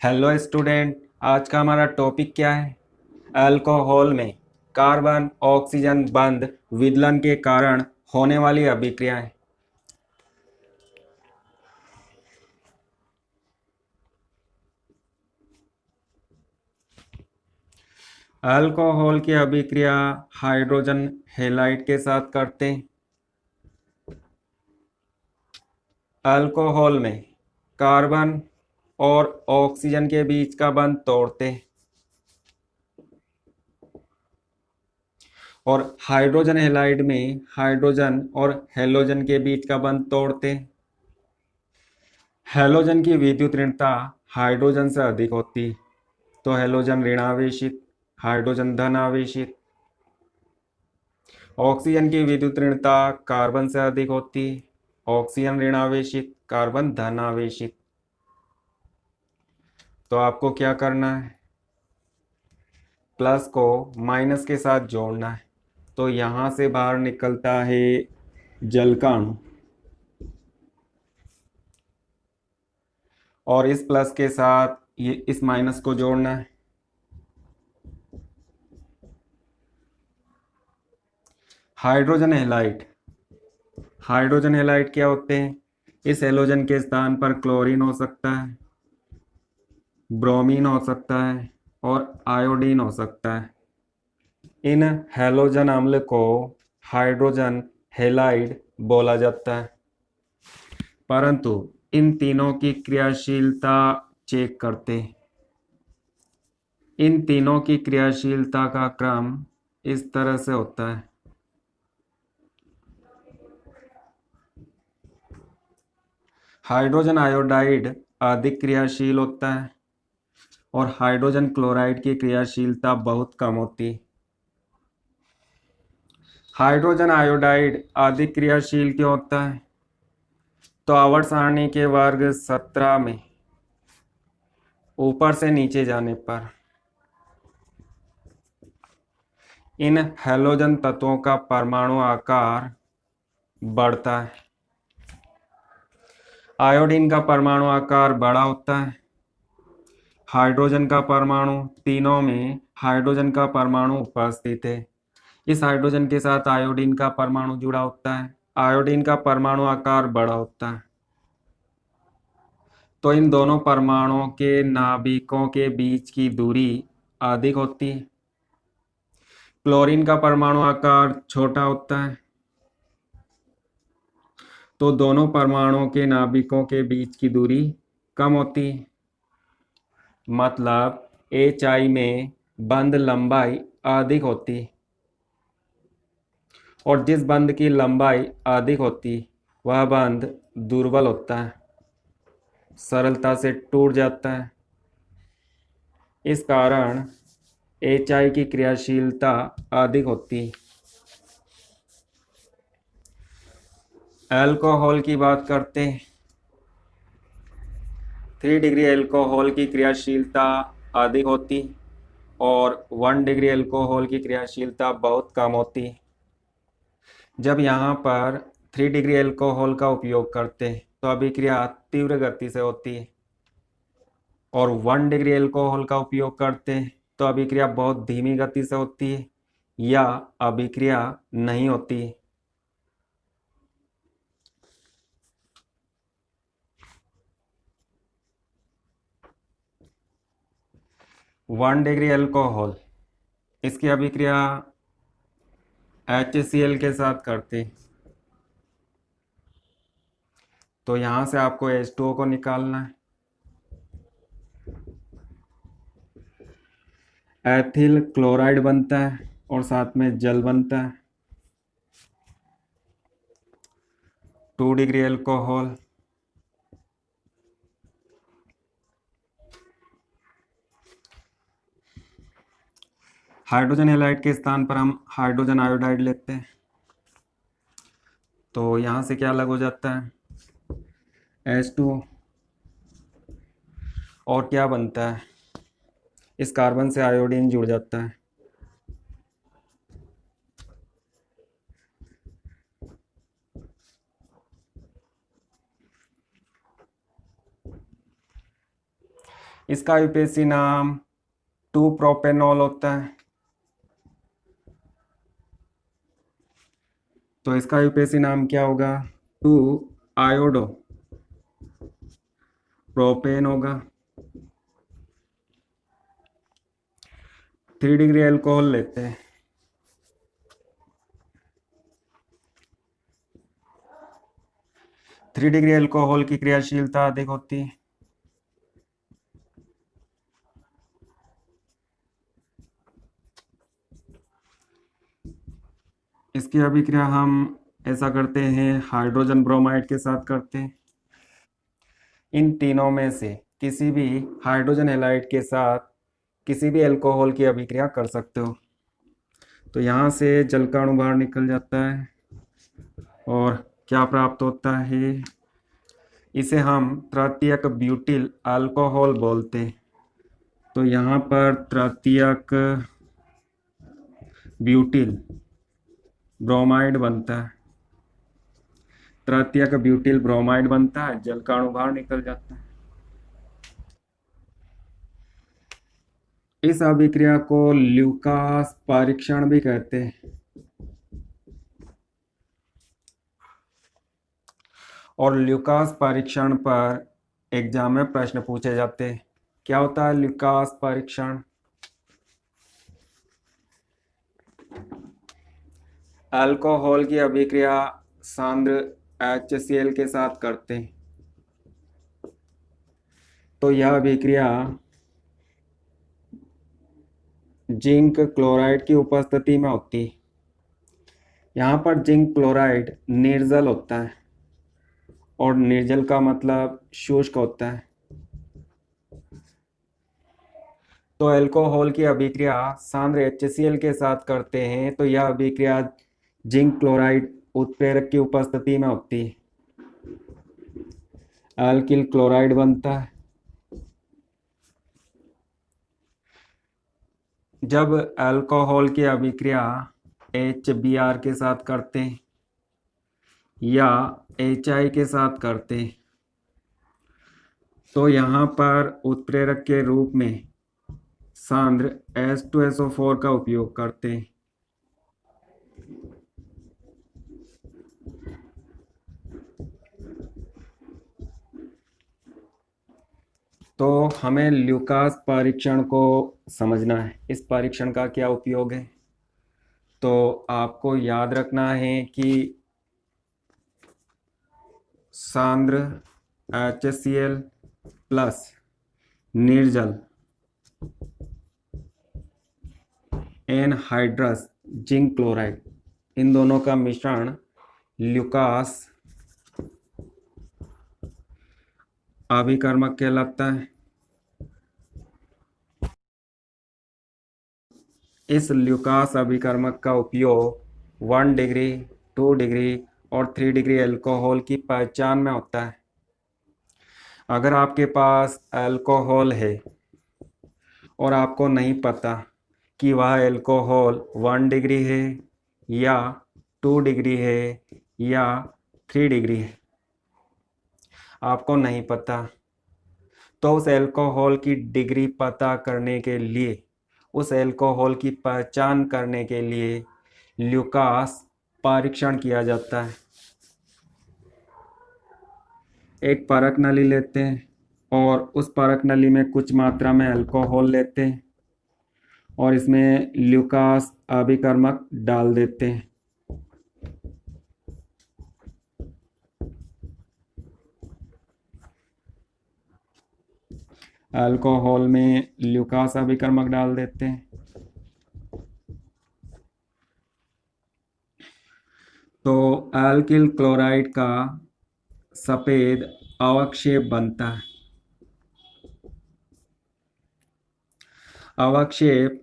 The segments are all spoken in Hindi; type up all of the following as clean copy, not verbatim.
हेलो स्टूडेंट, आज का हमारा टॉपिक क्या है? अल्कोहल में कार्बन ऑक्सीजन बंध विदलन के कारण होने वाली अभिक्रियाएं। अल्कोहल की अभिक्रिया हाइड्रोजन हेलाइड के साथ करते हैं। अल्कोहल में कार्बन और ऑक्सीजन के बीच का बंध तोड़ते हैं और हाइड्रोजन हेलाइड में हाइड्रोजन और हेलोजन के बीच का बंध तोड़ते हैं। हेलोजन की विद्युत ऋणता हाइड्रोजन से अधिक होती, तो हेलोजन ऋणावेशित, हाइड्रोजन धन आवेशित। ऑक्सीजन की विद्युत ऋणता कार्बन से अधिक होती, ऑक्सीजन ऋणावेशित, कार्बन धन आवेशित। तो आपको क्या करना है, प्लस को माइनस के साथ जोड़ना है। तो यहां से बाहर निकलता है जल का अणु और इस प्लस के साथ ये इस माइनस को जोड़ना है। हाइड्रोजन हेलाइड, हाइड्रोजन हेलाइड क्या होते हैं? इस हेलोजन के स्थान पर क्लोरीन हो सकता है, ब्रोमीन हो सकता है और आयोडीन हो सकता है। इन हेलोजन अम्ल को हाइड्रोजन हेलाइड बोला जाता है। परंतु इन तीनों की क्रियाशीलता चेक करते हैं। इन तीनों की क्रियाशीलता का क्रम इस तरह से होता है। हाइड्रोजन आयोडाइड अधिक क्रियाशील होता है और हाइड्रोजन क्लोराइड की क्रियाशीलता बहुत कम होती है। हाइड्रोजन आयोडाइड अधिक क्रियाशील क्यों होता है? तो आवर्त सारणी के वर्ग 17 में ऊपर से नीचे जाने पर इन हैलोजन तत्वों का परमाणु आकार बढ़ता है। आयोडीन का परमाणु आकार बड़ा होता है। हाइड्रोजन का परमाणु, तीनों में हाइड्रोजन का परमाणु उपस्थित है। इस हाइड्रोजन के साथ आयोडीन का परमाणु जुड़ा होता है। आयोडीन का परमाणु आकार बड़ा होता है। तो इन दोनों परमाणुओं के नाभिकों के बीच की दूरी अधिक होती है। क्लोरीन का परमाणु आकार छोटा होता है, तो दोनों परमाणुओं के नाभिकों के बीच की दूरी कम होती है। मतलब HI में बंध लंबाई अधिक होती है और जिस बंध की लंबाई अधिक होती वह बंध दुर्बल होता है, सरलता से टूट जाता है। इस कारण HI की क्रियाशीलता अधिक होती है। अल्कोहल की बात करते हैं। 3 डिग्री अल्कोहल की क्रियाशीलता अधिक होती और 1 डिग्री अल्कोहल की क्रियाशीलता बहुत कम होती। जब यहाँ पर 3 डिग्री अल्कोहल का उपयोग करते हैं तो अभिक्रिया तीव्र गति से होती है और 1 डिग्री अल्कोहल का उपयोग करते हैं तो अभिक्रिया बहुत धीमी गति से होती है या अभिक्रिया नहीं होती। 1 डिग्री अल्कोहल, इसकी अभिक्रिया HCl के साथ करते हैं। तो यहाँ से आपको H2O को निकालना है। एथिल क्लोराइड बनता है और साथ में जल बनता है। 2 डिग्री अल्कोहल, हाइड्रोजन हेलाइड के स्थान पर हम हाइड्रोजन आयोडाइड लेते हैं। तो यहाँ से क्या अलग हो जाता है, H2O। और क्या बनता है, इस कार्बन से आयोडीन जुड़ जाता है। इसका विपेशी नाम 2 प्रोपेनॉल होता है। तो इसका विपेशी नाम क्या होगा? 2 आयोडो प्रोपेन होगा। 3 डिग्री एल्कोहल लेते हैं। थ्री डिग्री एल्कोहल की क्रियाशीलता अधिक होती है। इसकी अभिक्रिया हम ऐसा करते हैं, हाइड्रोजन ब्रोमाइड के साथ करते हैं। इन तीनों में से किसी भी हाइड्रोजन हैलाइड के साथ किसी भी अल्कोहल की अभिक्रिया कर सकते हो। तो यहाँ से जल का अणु बाहर निकल जाता है और क्या प्राप्त होता है? इसे हम तृतीयक ब्यूटिल अल्कोहल बोलते हैं। तो यहाँ पर तृतीयक ब्यूटिल ब्रोमाइड बनता है। तृतीयक ब्यूटिल ब्रोमाइड बनता है, जल का अणु बाहर निकल जाता है। इस अभिक्रिया को ल्यूकास परीक्षण भी कहते हैं। और ल्यूकास परीक्षण पर एग्जाम में प्रश्न पूछे जाते हैं। क्या होता है ल्यूकास परीक्षण? अल्कोहल की अभिक्रिया सांद्र HCl के साथ करते हैं। तो यह अभिक्रिया जिंक क्लोराइड की उपस्थिति में होती है। यहाँ पर जिंक क्लोराइड निर्जल होता है और निर्जल का मतलब शुष्क होता है। तो अल्कोहल की अभिक्रिया सांद्र HCl के साथ करते हैं, तो यह अभिक्रिया जिंक क्लोराइड उत्प्रेरक की उपस्थिति में होती है। अल्किल क्लोराइड बनता है। जब अल्कोहल की अभिक्रिया HBr के साथ करते हैं या HI के साथ करते हैं, तो यहाँ पर उत्प्रेरक के रूप में सांद्र H2SO4 का उपयोग करते हैं। तो हमें ल्यूकास परीक्षण को समझना है। इस परीक्षण का क्या उपयोग है? तो आपको याद रखना है कि सांद्र HCl प्लस निर्जल एनहाइड्रस जिंक क्लोराइड, इन दोनों का मिश्रण ल्यूकास अभिकर्मक कहलाता है। इस ल्यूकास अभिकर्मक का उपयोग 1 डिग्री, 2 डिग्री और 3 डिग्री अल्कोहल की पहचान में होता है। अगर आपके पास अल्कोहल है और आपको नहीं पता कि वह अल्कोहल 1 डिग्री है या 2 डिग्री है या 3 डिग्री है, आपको नहीं पता, तो उस अल्कोहल की डिग्री पता करने के लिए, उस अल्कोहल की पहचान करने के लिए ल्यूकास परीक्षण किया जाता है। एक परख नली लेते हैं और उस परख नली में कुछ मात्रा में अल्कोहल लेते हैं और इसमें ल्यूकास अभिकर्मक डाल देते हैं। अल्कोहल में ल्यूकास अभिकर्मक डाल देते हैं। तो अल्किल क्लोराइड का सफेद अवक्षेप बनता है। अवक्षेप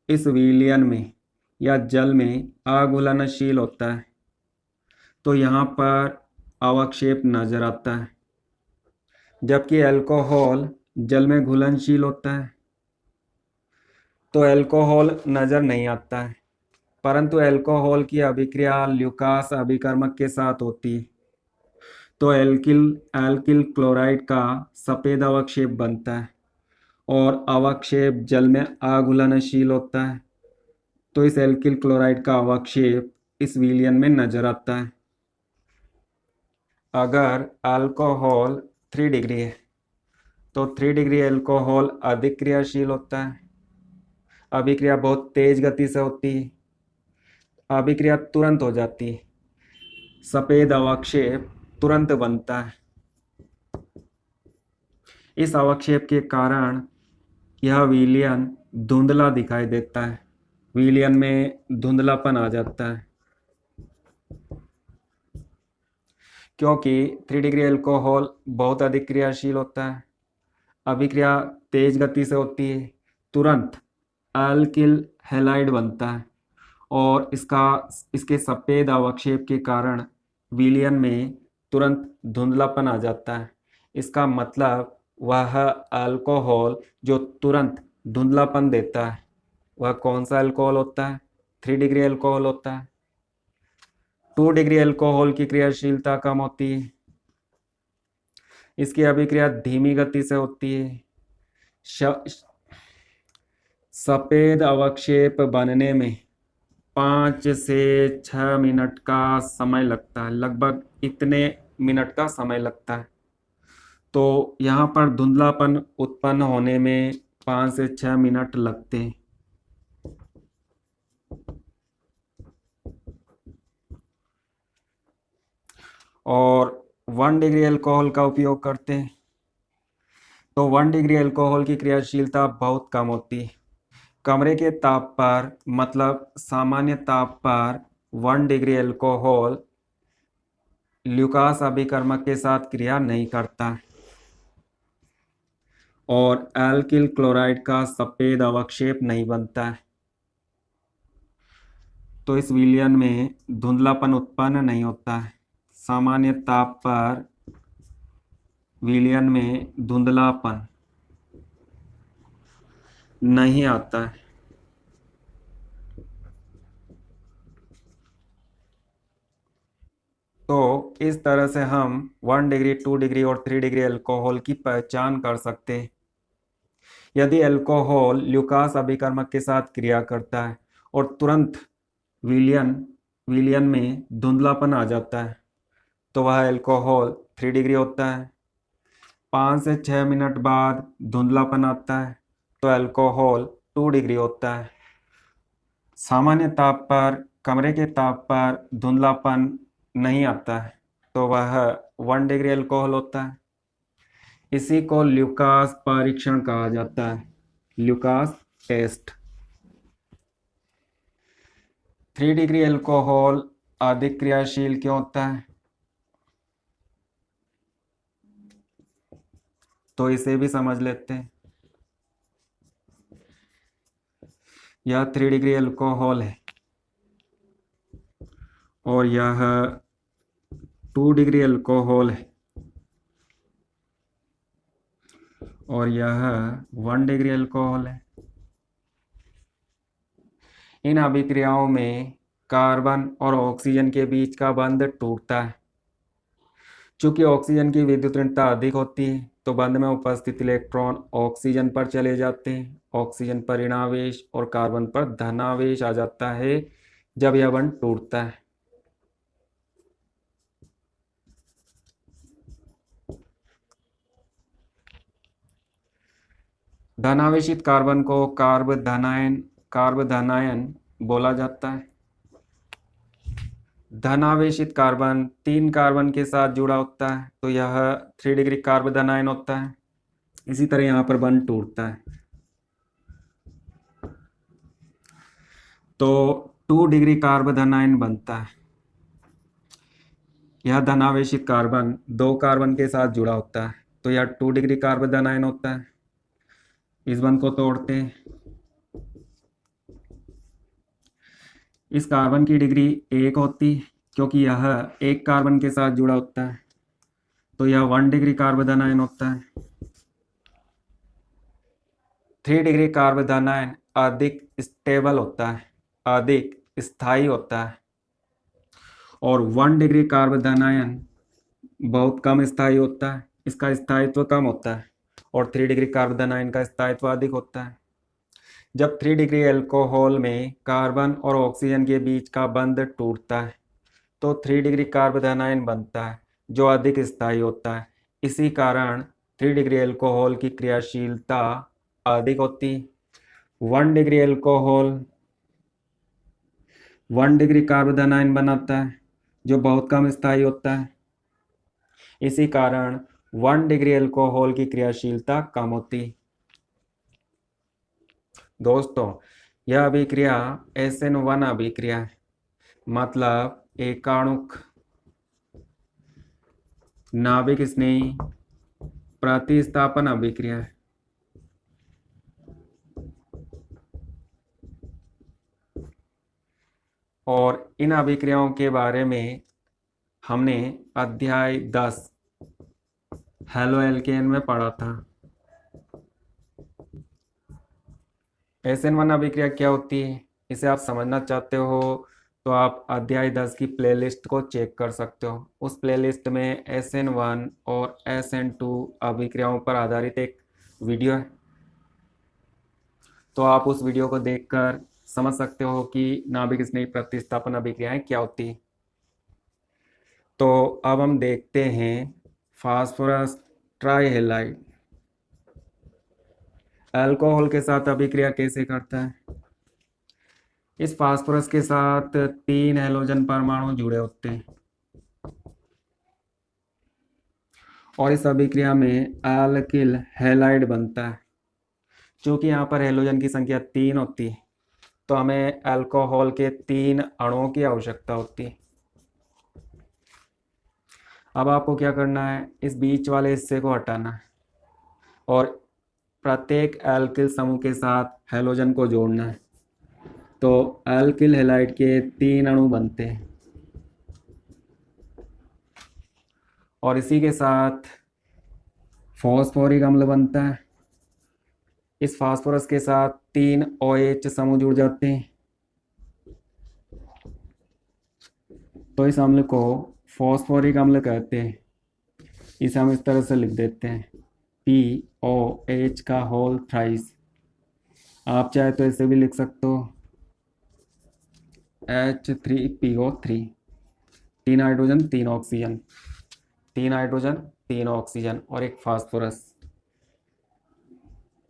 इस विलयन में या जल में अघुलनशील होता है, तो यहाँ पर अवक्षेप नजर आता है, जबकि अल्कोहल जल में घुलनशील होता है तो अल्कोहल नजर नहीं आता है। परंतु अल्कोहल की अभिक्रिया ल्यूकास अभिकर्मक के साथ होती है, तो अल्किल क्लोराइड का सफेद अवक्षेप बनता है और अवक्षेप जल में अघुलनशील होता है। तो इस एल्किल क्लोराइड का अवक्षेप इस विलयन में नजर आता है। अगर अल्कोहल 3 डिग्री है तो 3 डिग्री अल्कोहल अधिक क्रियाशील होता है। अभिक्रिया बहुत तेज गति से होती है। अभिक्रिया तुरंत हो जाती है। सफेद अवक्षेप तुरंत बनता है। इस अवक्षेप के कारण यह विलयन धुंधला दिखाई देता है। विलयन में धुंधलापन आ जाता है क्योंकि 3 डिग्री अल्कोहल बहुत अधिक क्रियाशील होता है। अभिक्रिया तेज गति से होती है। तुरंत अल्किल हैलाइड बनता है और इसके सफेद अवक्षेप के कारण विलयन में तुरंत धुंधलापन आ जाता है। इसका मतलब वह अल्कोहल जो तुरंत धुंधलापन देता है वह कौन सा अल्कोहल होता है? 3 डिग्री अल्कोहल होता है। 2 डिग्री अल्कोहल की क्रियाशीलता कम होती है। इसकी अभिक्रिया धीमी गति से होती है। सफेद अवक्षेप बनने में 5 से 6 मिनट का समय लगता है। लगभग इतने मिनट का समय लगता है। तो यहाँ पर धुंधलापन उत्पन्न होने में 5 से 6 मिनट लगते हैं। और 1 डिग्री अल्कोहल का उपयोग करते हैं। तो 1 डिग्री अल्कोहल की क्रियाशीलता बहुत कम होती है। कमरे के ताप पर मतलब सामान्य ताप पर 1 डिग्री अल्कोहल ल्यूकास अभिकर्मक के साथ क्रिया नहीं करता और एल्किल क्लोराइड का सफेद अवक्षेप नहीं बनता है। तो इस विलयन में धुंधलापन उत्पन्न नहीं होता है। सामान्य ताप पर विलयन में धुंधलापन नहीं आता है। तो इस तरह से हम 1 डिग्री, 2 डिग्री और 3 डिग्री अल्कोहल की पहचान कर सकते हैं। यदि अल्कोहल ल्यूकास अभिकर्मक के साथ क्रिया करता है और तुरंत विलयन में धुंधलापन आ जाता है तो वह अल्कोहल 3 डिग्री होता है। 5 से 6 मिनट बाद धुंधलापन आता है तो अल्कोहल 2 डिग्री होता है। सामान्य ताप पर, कमरे के ताप पर धुंधलापन नहीं आता है तो वह 1 डिग्री अल्कोहल होता है। इसी को ल्यूकास परीक्षण कहा जाता है, ल्यूकास टेस्ट। 3 डिग्री अल्कोहल अधिक क्रियाशील क्यों होता है? तो इसे भी समझ लेते हैं। यह 3 डिग्री अल्कोहल है और यह 2 डिग्री अल्कोहल है और यह 1 डिग्री अल्कोहल है। इन अभिक्रियाओं में कार्बन और ऑक्सीजन के बीच का बंध टूटता है। चूंकि ऑक्सीजन की विद्युत ऋणता अधिक होती है तो बंध में उपस्थित इलेक्ट्रॉन ऑक्सीजन पर चले जाते हैं। ऑक्सीजन पर ऋणावेश और कार्बन पर धनावेश आ जाता है जब यह बंध टूटता है। धनावेशित कार्बन को कार्बधनायन बोला जाता है। धनावेशित कार्बन 3 कार्बन के साथ जुड़ा होता है तो यह 3 डिग्री कार्बधनायन होता है। इसी तरह यहाँ पर बंध टूटता है तो 2 डिग्री कार्बधनायन बनता है। यह धनावेशित कार्बन 2 कार्बन के साथ जुड़ा होता है तो यह 2 डिग्री कार्बधनायन होता है। इस बंध को तोड़ते हैं। इस कार्बन की डिग्री 1 होती है क्योंकि यह 1 कार्बन के साथ जुड़ा होता है तो यह 1 डिग्री कार्बधनायन होता है। 3 डिग्री कार्बधनायन अधिक स्टेबल होता है, अधिक स्थायी होता है और 1 डिग्री कार्बधनायन बहुत कम स्थायी होता है। इसका स्थायित्व कम होता है और 3 डिग्री कार्बन आयन का स्थायित्व अधिक होता है। जब 3 डिग्री एल्कोहल में कार्बन और ऑक्सीजन के बीच का बंध टूटता है तो 3 डिग्री कार्बन आयन बनता है जो अधिक स्थायी होता है। इसी कारण 3 डिग्री एल्कोहल की क्रियाशीलता अधिक होती है। 1 degree alcohol 1 degree carbon ion बनाता है जो बहुत कम स्थायी होता है। इसी कारण 1 डिग्री एल्कोहल की क्रियाशीलता कम होती है। दोस्तों, यह अभिक्रिया SN1 अभिक्रिया है, मतलब एकाणुक नाभिक स्नेही प्रतिस्थापन अभिक्रिया है। और इन अभिक्रियाओं के बारे में हमने अध्याय 10 हेलो एल्केन में पढ़ा था। SN1 अभिक्रिया क्या होती है, इसे आप समझना चाहते हो तो आप अध्याय 10 की प्लेलिस्ट को चेक कर सकते हो। उस प्लेलिस्ट में SN1 और SN2 अभिक्रियाओं पर आधारित एक वीडियो है, तो आप उस वीडियो को देखकर समझ सकते हो कि नाभिक स्नेही प्रतिस्थापन अभिक्रियाएं क्या होती है। तो अब हम देखते हैं फास्फोरस ट्राइहेलाइड अल्कोहल के साथ अभिक्रिया कैसे करता है। इस फास्फोरस के साथ 3 हैलोजन परमाणु जुड़े होते हैं और इस अभिक्रिया में अल्किल हैलाइड बनता है। क्योंकि यहाँ पर हैलोजन की संख्या 3 होती है तो हमें अल्कोहल के 3 अणुओं की आवश्यकता होती है। अब आपको क्या करना है, इस बीच वाले हिस्से को हटाना है और प्रत्येक एल्किल समूह के साथ हैलोजन को जोड़ना है। तो एल्किल हैलाइड के 3 अणु बनते हैं और इसी के साथ फॉस्फोरिक अम्ल बनता है। इस फास्फोरस के साथ 3 OH समूह जुड़ जाते हैं तो इस अम्ल को फॉस्फोरिक अम्ल कहते हैं। इसे हम इस तरह से लिख देते हैं POH का होल थ्राइस। आप चाहे तो इसे भी लिख सकते हो H3PO3, 3 hydrogen 3 oxygen, 3 hydrogen 3 oxygen और एक फास्फोरस।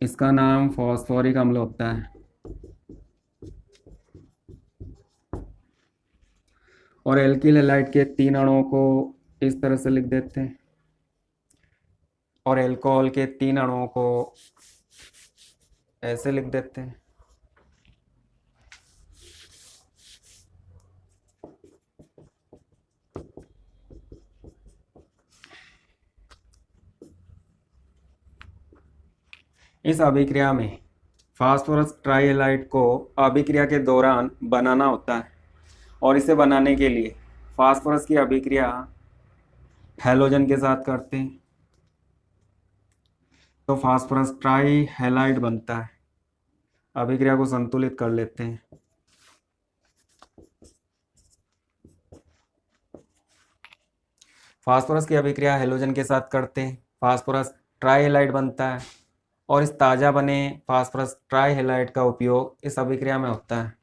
इसका नाम फॉस्फोरिक अम्ल होता है। और एल्किल हैलाइड के 3 अणुओं को इस तरह से लिख देते हैं और एल्कोहल के 3 अणुओं को ऐसे लिख देते हैं। इस अभिक्रिया में फास्फोरस ट्राइहेलाइड को अभिक्रिया के दौरान बनाना होता है और इसे बनाने के लिए फास्फोरस की अभिक्रिया हैलोजन के साथ करते हैं तो फास्फोरस ट्राइहेलाइड बनता है। अभिक्रिया को संतुलित कर लेते हैं। फास्फोरस की अभिक्रिया हैलोजन के साथ करते हैं, फास्फोरस ट्राइहेलाइड बनता है और इस ताज़ा बने फास्फोरस ट्राइहेलाइड का उपयोग इस अभिक्रिया में होता है।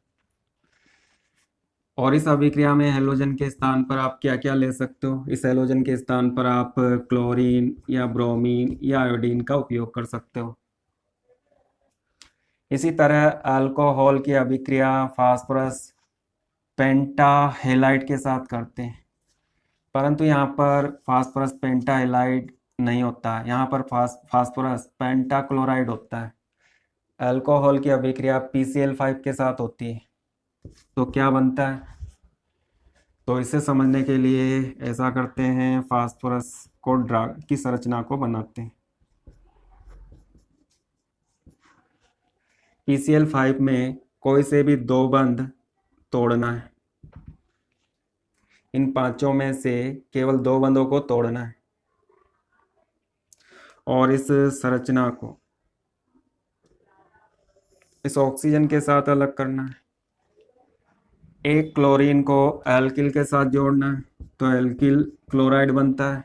और इस अभिक्रिया में हैलोजन के स्थान पर आप क्या क्या ले सकते हो। इस हैलोजन के स्थान पर आप क्लोरीन या ब्रोमीन या आयोडीन का उपयोग कर सकते हो। इसी तरह अल्कोहल की अभिक्रिया फास्फोरस पेंटाहेलाइड के साथ करते हैं, परंतु यहाँ पर फास्फोरस पेंटाहेलाइड नहीं होता, यहाँ पर फास्फोरस पेंटाक्लोराइड होता है। अल्कोहल की अभिक्रिया PCl5 के साथ होती है तो क्या बनता है, तो इसे समझने के लिए ऐसा करते हैं, फास्फोरस को ड्रग की संरचना को बनाते हैं। PCl5 में कोई से भी 2 बंध तोड़ना है। इन 5 में से केवल 2 बंधों को तोड़ना है और इस संरचना को इस ऑक्सीजन के साथ अलग करना है। एक क्लोरीन को एल्किल के साथ जोड़ना है तो एल्किल क्लोराइड बनता है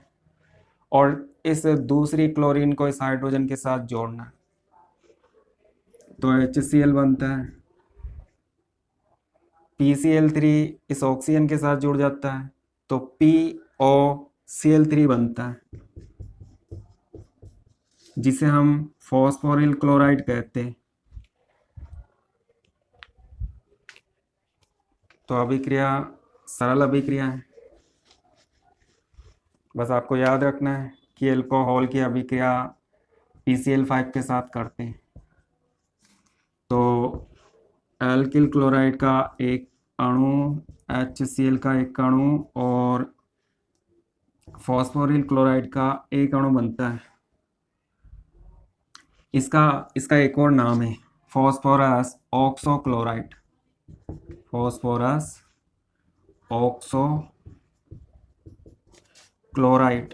और इस दूसरी क्लोरीन को इस हाइड्रोजन के साथ जोड़ना है, तो HCl बनता है। PCl3 इस ऑक्सीजन के साथ जुड़ जाता है, तो POCl3 बनता है, जिसे हम फॉस्फोरिल क्लोराइड कहते हैं। तो अभिक्रिया सरल अभिक्रिया है। बस आपको याद रखना है कि अल्कोहल की अभिक्रिया PCl5 के साथ करते हैं। तो एल्किल क्लोराइड का एक अणु, HCl का एक अणु और फॉस्फोरिल क्लोराइड का एक अणु बनता है। इसका एक और नाम है phosphorus oxo chloride. Phosphorus oxo chloride.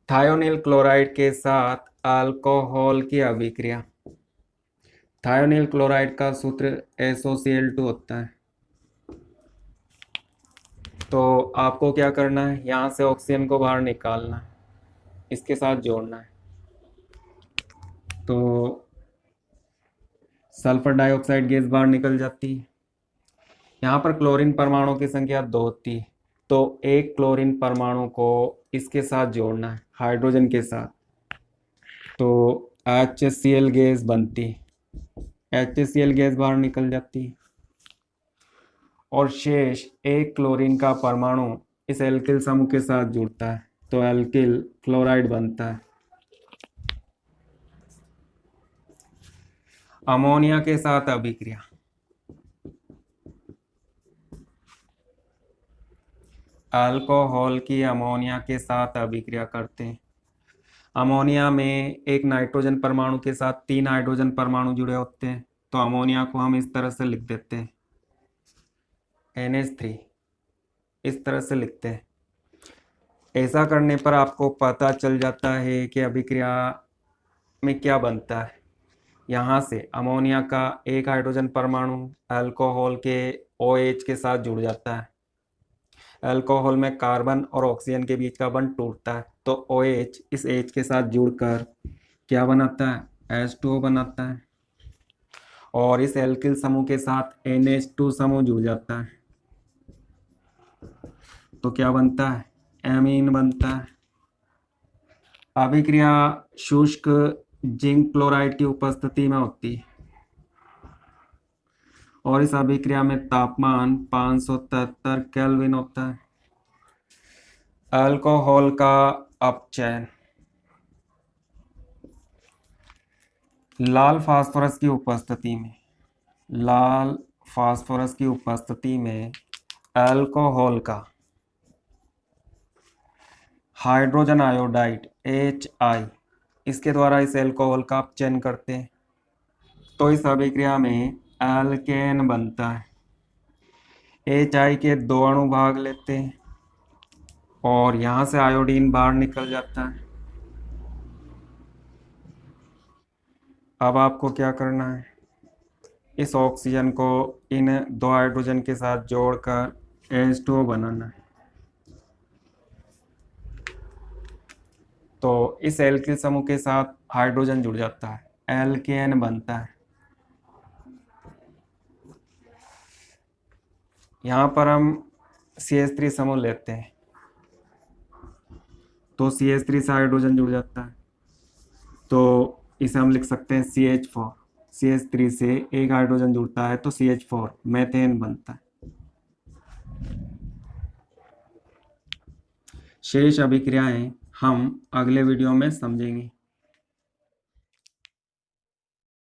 Thionyl chloride के साथ अल्कोहल की अभिक्रिया। थायोनिल क्लोराइड का सूत्र SOCl2 होता है। तो आपको क्या करना है, यहाँ से ऑक्सीजन को बाहर निकालना है, इसके साथ जोड़ना है। तो सल्फर डाइऑक्साइड गैस बाहर निकल जाती है। यहाँ पर क्लोरीन परमाणु की संख्या 2 होती है, तो एक क्लोरीन परमाणु को इसके साथ जोड़ना है हाइड्रोजन के साथ, तो HCl गैस बनती है। HCl गैस बाहर निकल जाती है और शेष एक क्लोरीन का परमाणु इस एल्किल समूह के साथ जुड़ता है, तो एल्किल क्लोराइड बनता है। अमोनिया के साथ अभिक्रिया। अल्कोहल की अमोनिया के साथ अभिक्रिया करते हैं। अमोनिया में एक नाइट्रोजन परमाणु के साथ 3 हाइड्रोजन परमाणु जुड़े होते हैं, तो अमोनिया को हम इस तरह से लिख देते हैं NH3, इस तरह से लिखते हैं। ऐसा करने पर आपको पता चल जाता है कि अभिक्रिया में क्या बनता है। यहाँ से अमोनिया का एक हाइड्रोजन परमाणु अल्कोहल के OH के साथ जुड़ जाता है। अल्कोहल में कार्बन और ऑक्सीजन के बीच का बंध टूटता है, तो OH इस H के साथ जुड़कर क्या बनाता है, H2O बनाता है और इस एल्किल समूह के साथ NH2 समूह जुड़ जाता है, तो क्या बनता है, एमीन बनता है। अभिक्रिया शुष्क जिंक क्लोराइड की उपस्थिति में होती है और इस अभिक्रिया में तापमान 573 केल्विन होता है। अल्कोहल का अपचयन। लाल फास्फोरस की उपस्थिति में अल्कोहल का हाइड्रोजन आयोडाइड HI इसके द्वारा इस अल्कोहल का अपचयन करते हैं, तो इस अभिक्रिया में एल्केन बनता है। HI के 2 अणु भाग लेते हैं और यहाँ से आयोडीन बाहर निकल जाता है। अब आपको क्या करना है, इस ऑक्सीजन को इन 2 हाइड्रोजन के साथ जोड़कर H2O बनाना है। तो इस एल्किल समूह के साथ हाइड्रोजन जुड़ जाता है, एल्केन बनता है। यहाँ पर हम CH3 समूह लेते हैं, तो CH3 से हाइड्रोजन जुड़ जाता है, तो इसे हम लिख सकते हैं CH4। CH3 से एक हाइड्रोजन जुड़ता है तो CH4 मेथेन बनता है। शेष अभिक्रियाएं हम अगले वीडियो में समझेंगे।